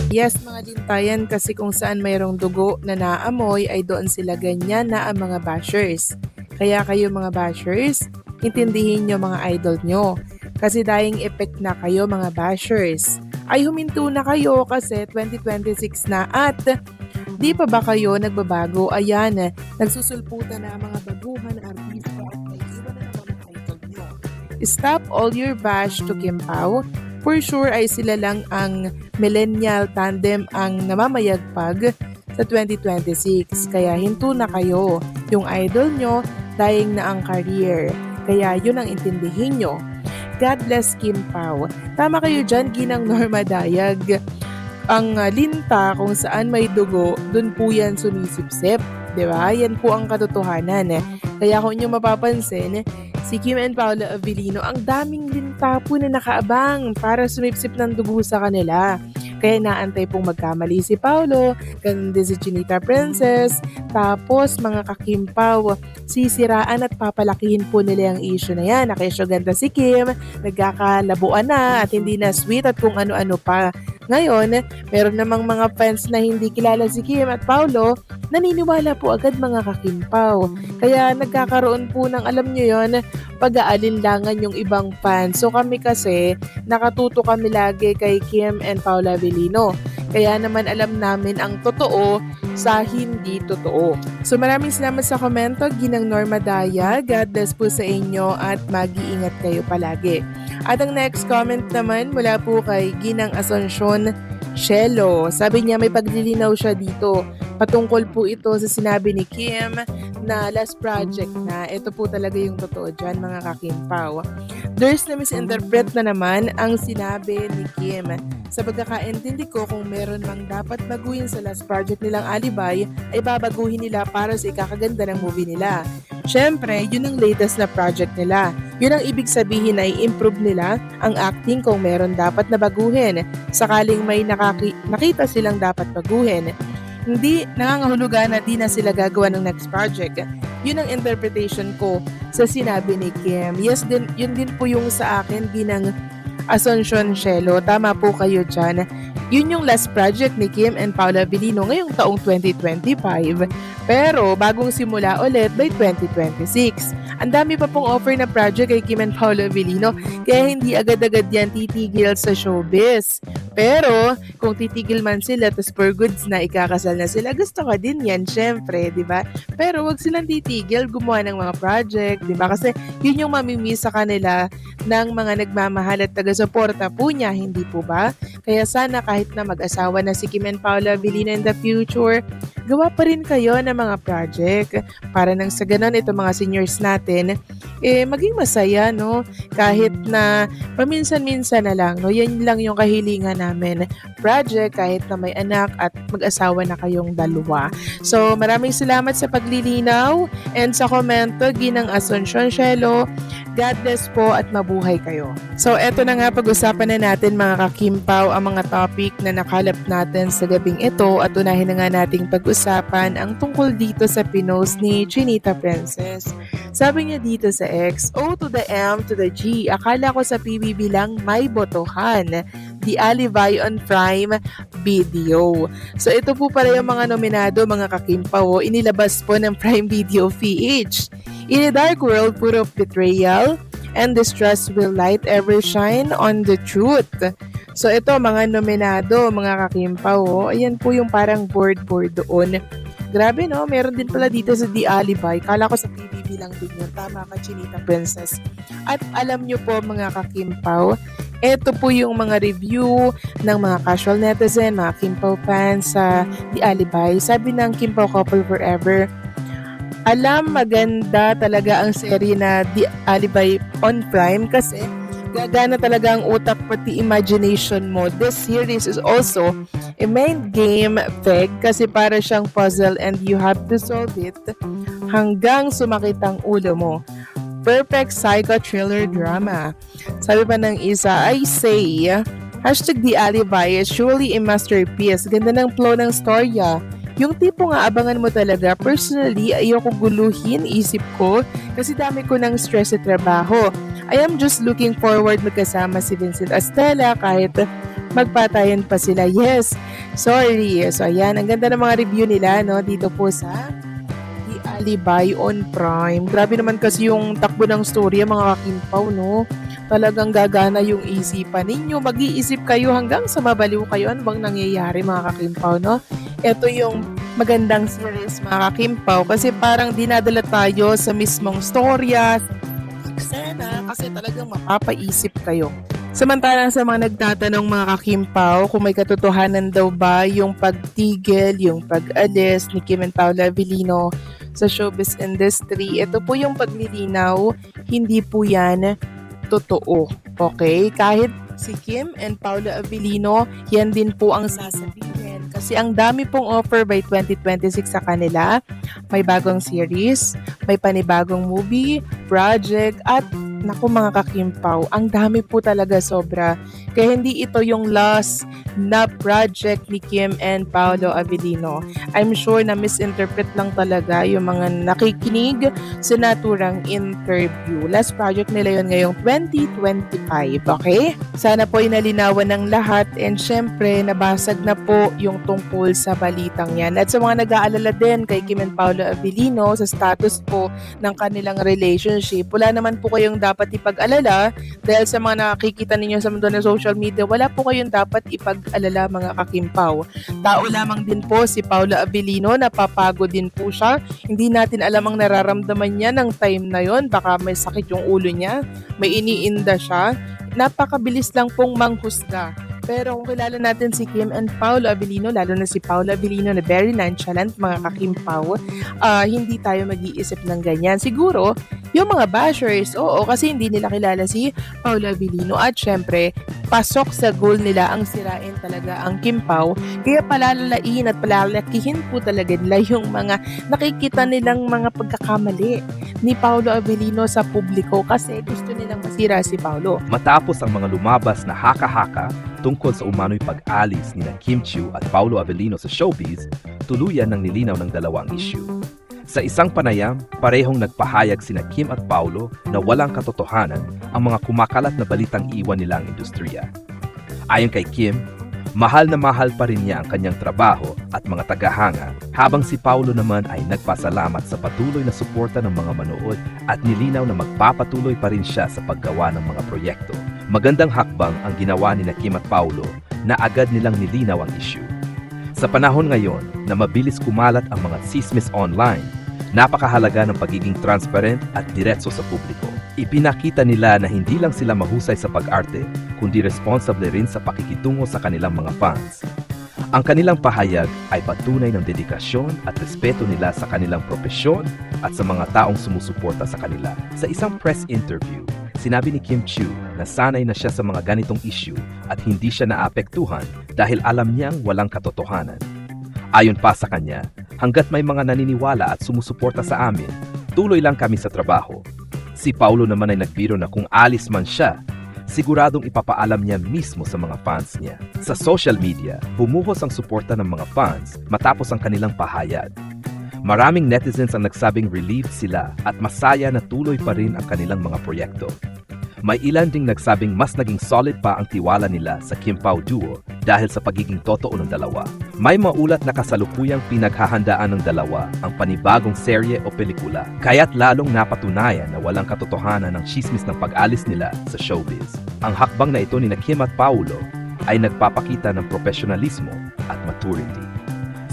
Yes, mga lintayan, kasi kung saan mayroong dugo na naamoy ay doon sila ganyan na ang mga bashers. Kaya kayo mga bashers, intindihin nyo mga idol nyo. Kasi dying effect na kayo mga bashers. Ay huminto na kayo kasi 2026 na at di pa ba kayo nagbabago? Ayan, nagsusulputan na ang mga baguhan na artista at may iwan na naman ang idol nyo. Stop all your bash to Kim Pao. For sure ay sila lang ang millennial tandem ang namamayagpag sa 2026. Kaya hinto na kayo. Yung idol nyo, dying na ang career. Kaya yun ang intindihin nyo. God bless Kim Pao. Tama kayo dyan, Ginang Norma Dayag. Ang linta kung saan may dugo, dun po yan sumisipsip. Diba? Yan po ang katotohanan. Kaya kung inyo mapapansin, si Kim and Paula Avellino, ang daming linta po na nakaabang para sumipsip ng dugo sa kanila. Kaya naantay pong magkamali si Paolo, ganun din si Chinita Princess, tapos mga kakimpaw, sisiraan at papalakihin po nila ang issue na yan. Nakesyo ganda si Kim, nagkakalabuan na at hindi na sweet at kung ano-ano pa. Ngayon, meron namang mga fans na hindi kilala si Kim at Paolo, naniniwala po agad mga kakimpaw. Kaya nagkakaroon po ng alam nyo yon, pag-aalinlangan yung ibang fans. So kami kasi, nakatuto kami lagi kay Kim and Paula Avellino. Kaya naman alam namin ang totoo sa hindi totoo. So maraming salamat sa komento, Ginang Norma Daya. God bless po sa inyo at mag-iingat kayo palagi. At ang next comment naman mula po kay Ginang Asuncion Shelo. Sabi niya may paglilinaw siya dito. Patungkol po ito sa sinabi ni Kim na last project na. Ito po talaga yung totoo dyan mga kakimpaw. There's na misinterpret na naman ang sinabi ni Kim. Sa pagkakaintindi ko, kung meron mang dapat baguhin sa last project nilang Alibay, ay babaguhin nila para sa ikakaganda ng movie nila. Siyempre, yun ang latest na project nila. Yun ang ibig sabihin ay improve nila ang acting kung meron dapat na baguhin. Sakaling may nakita silang dapat baguhin. Hindi nangangahulugan na di na sila gagawa ng next project. Yun ang interpretation ko sa sinabi ni Kim. Yes, yun din po yung sa akin, Ginang Asuncion Shelo. Tama po kayo dyan. Yun yung last project ni Kim and Paula Avellino ngayong taong 2025. Pero bagong simula ulit by 2026. Ang dami pa pong offer na project kay Kim and Paula Avellino kaya hindi agad-agad yan titigil sa showbiz. Pero kung titigil man sila tapos for goods na ikakasal na sila, gusto ko din yan syempre, di ba? Pero wag silang titigil gumawa ng mga project, di ba? Kasi yun yung mamimiss sa kanila ng mga nagmamahal at taga-suporta po niya, hindi po ba? Kaya sana kahit na mag-asawa na si Kim and Paula Avellino in the future, gawa pa rin kayo ng mga project para nang sa ganun itong mga seniors natin maging masaya, no? Kahit na paminsan-minsan na lang, no? Yan lang yung kahilingan namin. Project, kahit na may anak at mag-asawa na kayong dalawa. So, maraming salamat sa paglilinaw and sa komento, Ginang Asuncion Shelo. God bless po at mabuhay kayo. So, eto na nga, pag-usapan na natin mga kakimpaw ang mga topic na nakalap natin sa gabing ito at unahin na nga nating pag-usapan ang tungkol dito sa pinost ni Chinita Princess. Sabi niya dito sa X, O to the M to the G, akala ko sa PBB lang may botohan. The Alibay on Prime Video. So ito po pala yung mga nominado, mga kakimpaw, inilabas po ng Prime Video PH. In a dark world full of betrayal and distrust will light ever shine on the truth. So ito mga nominado, mga kakimpaw, ayan po yung parang board doon. Grabe no, meron din pala dito sa The Alibay. Kala ko sa PBB lang din yun. Tama ka, Chinita Princess. At alam nyo po mga kakimpaw, ito po yung mga review ng mga casual netizen, mga Kimpaw fans sa The Alibay. Sabi ng Kimpaw Couple Forever, alam maganda talaga ang serye na The Alibay on Prime kasi gagana talaga ang utak pati imagination mo. This series is also a mind game feg kasi para siyang puzzle and you have to solve it hanggang sumakit ang ulo mo. Perfect psycho-thriller drama. Sabi pa ng isa, I say, #The Alibay is surely a masterpiece. Ganda ng flow ng storya. Yung tipo nga abangan mo talaga. Personally, ayoko guluhin isip ko kasi dami ko ng stress sa trabaho. I am just looking forward magkasama si Vincent Estela kahit magpatayan pa sila. Yes, sorry. So ayan, ang ganda ng mga review nila no dito po sa The Alibay on Prime. Grabe naman kasi yung takbo ng storya mga kakimpaw no. Talagang gagana yung isipan ninyo. Mag-iisip kayo hanggang sa mabaliw kayo. Ano bang nangyayari mga kakimpaw no? Ito yung magandang series mga kakimpaw kasi parang dinadala tayo sa mismong storya, eksena kasi talagang mapapaisip kayo. Samantalang sa mga nagtatanong mga kakimpaw kung may katotohanan daw ba yung pagtigil, yung pag-alis ni Kim and Paula Avellino sa showbiz industry, ito po yung paglilinaw, hindi po yan totoo. Okay? Kahit si Kim and Paula Avellino, yan din po ang sasabihin. Kasi ang dami pong offer by 2026 sa kanila. May bagong series, may panibagong movie, project, at naku mga kakimpaw, ang dami po talaga sobra. Kaya hindi ito yung last na project ni Kim and Paolo Avellino. I'm sure na misinterpret lang talaga yung mga nakikinig sa naturang interview. Last project nila yun ngayong 2025, okay? Sana po ay nalinawan ng lahat and syempre nabasag na po yung tungkol sa balitang yan. At sa mga nag-aalala din kay Kim and Paolo Avellino sa status po ng kanilang relationship, wala naman po kayong dapat ipag-alala dahil sa mga nakikita ninyo sa mundo ng social media, wala po kayong dapat ipag-alala mga kakimpaw. Tao lamang din po si Paula Avellino, napapagod din po siya. Hindi natin alam ang nararamdaman niya ng time na yon. Baka may sakit yung ulo niya, may iniinda siya. Napakabilis lang pong manghusga. Pero kung kilala natin si Kim and Paolo Avellino, lalo na si Paolo Avellino na very nonchalant mga kakimpaw, hindi tayo mag-iisip ng ganyan. Siguro, yung mga bashers, oo, kasi hindi nila kilala si Paolo Avellino at syempre, pasok sa goal nila ang sirain talaga ang Kim Pao. Kaya palalalain at palalakihin po talaga nila yung mga nakikita nilang mga pagkakamali ni Paolo Avellino sa publiko kasi gusto nilang masira si Paolo. Matapos ang mga lumabas na haka-haka tungkol sa umano'y pag-alis ni Kim Chiu at Paolo Avellino sa showbiz, tuluyan ng nilinaw ng dalawang issue. Sa isang panayam, parehong nagpahayag sina Kim at Paolo na walang katotohanan ang mga kumakalat na balitang iwan nila ang industriya. Ayon kay Kim, mahal na mahal pa rin niya ang kanyang trabaho at mga tagahanga, habang si Paolo naman ay nagpasalamat sa patuloy na suporta ng mga manood at nilinaw na magpapatuloy pa rin siya sa paggawa ng mga proyekto. Magandang hakbang ang ginawa ni Kim at Paolo na agad nilang nilinaw ang issue. Sa panahon ngayon na mabilis kumalat ang mga tsismis online, napakahalaga ng pagiging transparent at diretso sa publiko. Ipinakita nila na hindi lang sila mahusay sa pag-arte, kundi responsable rin sa pakikitungo sa kanilang mga fans. Ang kanilang pahayag ay patunay ng dedikasyon at respeto nila sa kanilang propesyon at sa mga taong sumusuporta sa kanila. Sa isang press interview, sinabi ni Kim Chiu na sanay na siya sa mga ganitong issue at hindi siya naapektuhan dahil alam niyang walang katotohanan. Ayon pa sa kanya, hanggat may mga naniniwala at sumusuporta sa amin, tuloy lang kami sa trabaho. Si Paolo naman ay nagbiro na kung alis man siya, siguradong ipapaalam niya mismo sa mga fans niya. Sa social media, bumuhos ang suporta ng mga fans matapos ang kanilang pahayag. Maraming netizens ang nagsabing relieved sila at masaya na tuloy pa rin ang kanilang mga proyekto. May ilan ding nagsabing mas naging solid pa ang tiwala nila sa Kim Pao duo dahil sa pagiging totoo ng dalawa. May maulat na kasalukuyang pinaghahandaan ng dalawa ang panibagong serye o pelikula, kaya't lalong napatunayan na walang katotohanan ng tsismis ng pag-alis nila sa showbiz. Ang hakbang na ito ni Kim at Paolo ay nagpapakita ng profesionalismo at maturity.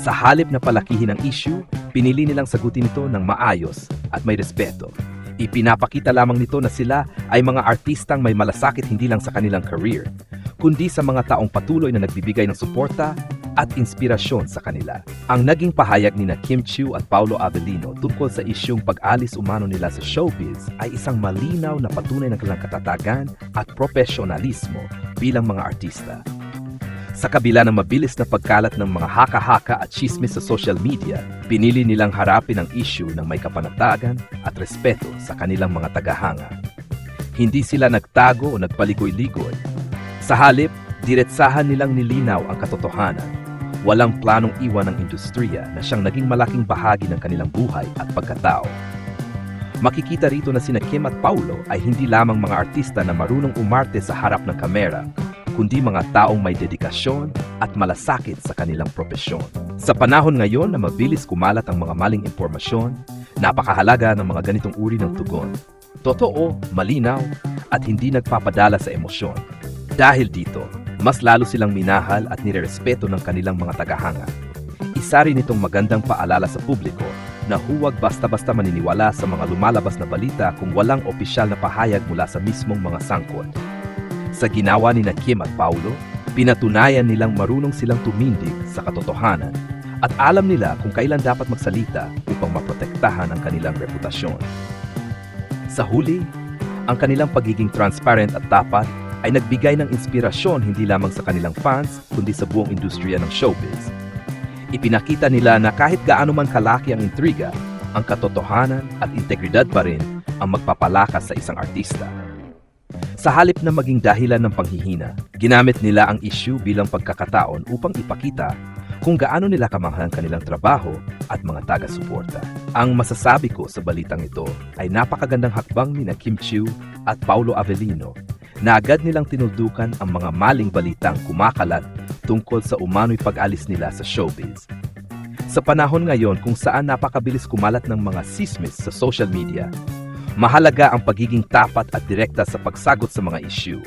Sa halip na palakihin ang issue, pinili nilang sagutin ito ng maayos at may respeto. Ipinapakita lamang nito na sila ay mga artistang may malasakit hindi lang sa kanilang career, kundi sa mga taong patuloy na nagbibigay ng suporta at inspirasyon sa kanila. Ang naging pahayag ni Kim Chiu at Paolo Avellino tungkol sa isyung pag-alis umano nila sa showbiz ay isang malinaw na patunay ng kanilang katatagan at profesionalismo bilang mga artista. Sa kabila ng mabilis na pagkalat ng mga haka-haka at tsismis sa social media, pinili nilang harapin ang issue ng may kapanatagan at respeto sa kanilang mga tagahanga. Hindi sila nagtago o nagpaligoy-ligoy. Sa halip, diretsahan nilang nilinaw ang katotohanan. walang planong iwan ng industriya na siyang naging malaking bahagi ng kanilang buhay at pagkatao. Makikita rito na sina Kim at Paulo ay hindi lamang mga artista na marunong umarte sa harap ng kamera, kundi mga taong may dedikasyon at malasakit sa kanilang propesyon. Sa panahon ngayon na mabilis kumalat ang mga maling impormasyon, napakahalaga ng mga ganitong uri ng tugon. Totoo, malinaw, at hindi nagpapadala sa emosyon. Dahil dito, mas lalo silang minahal at nirerespeto ng kanilang mga tagahanga. Isa rin itong magandang paalala sa publiko na huwag basta-basta maniniwala sa mga lumalabas na balita kung walang opisyal na pahayag mula sa mismong mga sangkot. Sa ginawa ni Kim at Paulo, pinatunayan nilang marunong silang tumindig sa katotohanan at alam nila kung kailan dapat magsalita upang maprotektahan ang kanilang reputasyon. Sa huli, ang kanilang pagiging transparent at tapat ay nagbigay ng inspirasyon hindi lamang sa kanilang fans kundi sa buong industriya ng showbiz. Ipinakita nila na kahit gaano man kalaki ang intriga, ang katotohanan at integridad pa rin ang magpapalakas sa isang artista. Sa halip na maging dahilan ng panghihina, ginamit nila ang issue bilang pagkakataon upang ipakita kung gaano nila kamahal ang kanilang trabaho at mga taga-suporta. Ang masasabi ko sa balitang ito ay napakagandang hakbang ni Kim Chiu at Paulo Avellino na agad nilang tinuldukan ang mga maling balitang kumakalat tungkol sa umano'y pag-alis nila sa showbiz. Sa panahon ngayon kung saan napakabilis kumalat ng mga sismis sa social media, mahalaga ang pagiging tapat at direkta sa pagsagot sa mga issue.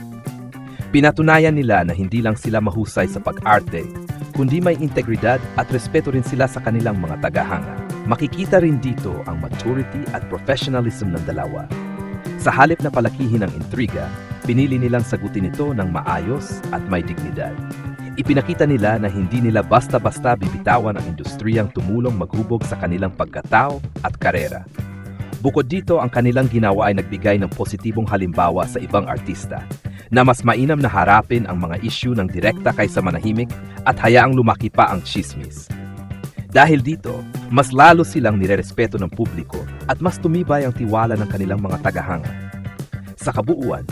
Pinatunayan nila na hindi lang sila mahusay sa pag-arte, kundi may integridad at respeto rin sila sa kanilang mga tagahanga. Makikita rin dito ang maturity at professionalism ng dalawa. Sa halip na palakihin ang intriga, pinili nilang sagutin ito ng maayos at may dignidad. Ipinakita nila na hindi nila basta-basta bibitawan ang industriyang tumulong maghubog sa kanilang pagkatao at karera. Bukod dito, ang kanilang ginawa ay nagbigay ng positibong halimbawa sa ibang artista na mas mainam na harapin ang mga issue ng direkta kaysa manahimik at hayaang lumaki pa ang chismis. Dahil dito, mas lalo silang nirerespeto ng publiko at mas tumibay ang tiwala ng kanilang mga tagahanga. Sa kabuuan,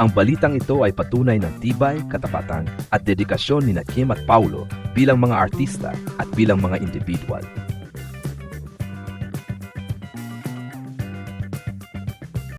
ang balitang ito ay patunay ng tibay, katapatan at dedikasyon ni Kim at Paulo bilang mga artista at bilang mga individual.